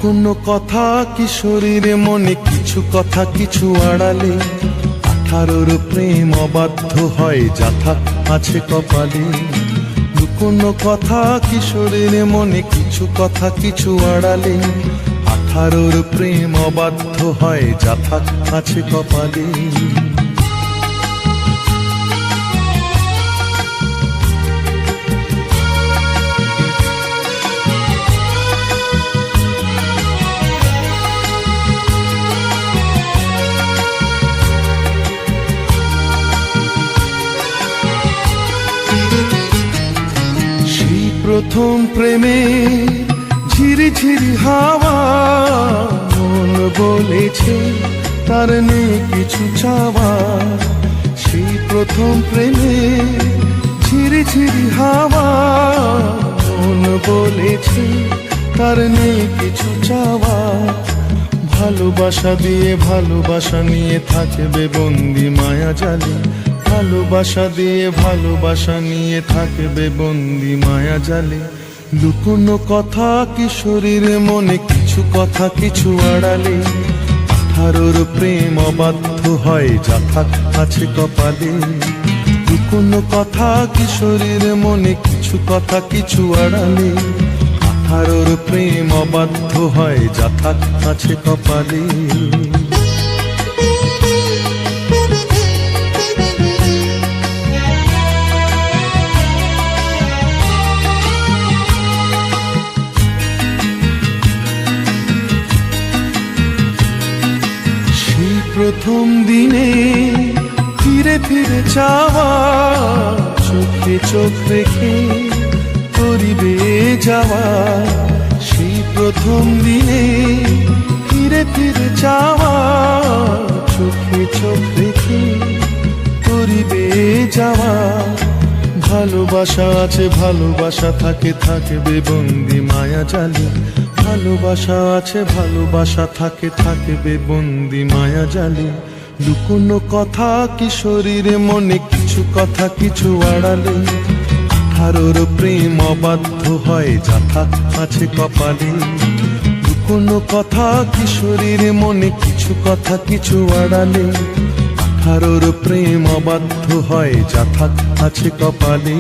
লুকোনো কথা কিশোরীর মনে, কিছু কথা কিছু আড়ালে। 18র প্রেম অবাধ্য হয়, যাথা আছে কপালে। লুকোনো কথা কিশোরীর মনে, কিছু কথা কিছু আড়ালে। 18র প্রেম অবাধ্য হয়, যাথা আছে কপালে। প্রথম প্রেমে ঝিরি ঝিরি হাওয়া, মন বলেছে তার নেই কিছু চাওয়া। সেই প্রথম প্রেমে ঝিরি ঝিরি হাওয়া, মন বলেছে তার নেই কিছু চাওয়া। ভালোবাসা দিয়ে ভালোবাসা নিয়ে থাকবে বন্দি মায়া জালে। ভালোবাসা দিয়ে ভালোবাসা নিয়ে থাকবে বন্দি মায়া জালে। লুকোনো কথা কিশোরীর মনে, কিছু কথা কিছু আড়ালে। 18র প্রেম অবাধ্য হয়, যাথা আছে কপালে। লুকোনো কথা কিশোরীর মনে, কিছু কথা কিছু আড়ালে। 18র প্রেম অবাধ্য হয়, যাথা আছে কপালে। প্রথম দিনে ফিরে ফিরে চাওয়া, চোখে চোখ রেখে করিবে যাওয়া। সেই প্রথম দিনে ফিরে ফিরে চাওয়া, চোখে চোখ রেখে করিবে যাওয়া। ভালোবাসা আছে ভালোবাসা থাকে, থাকবে বন্দি মায়া জালে। ভালোবাসা আছে ভালোবাসা থাকে, থাকবে বন্দি মায়া জালে। লুকোনো কথা কিশোরীর মনে, কিছু কথা কিছু আড়ালে। 18র প্রেম অবাধ্য হয়, যাথা আছে কপালে। লুকোনো কথা কিশোরীর মনে, কিছু কথা কিছু আড়ালে। 18র প্রেম অবাধ্য হয়, যাথা আছে কপালে।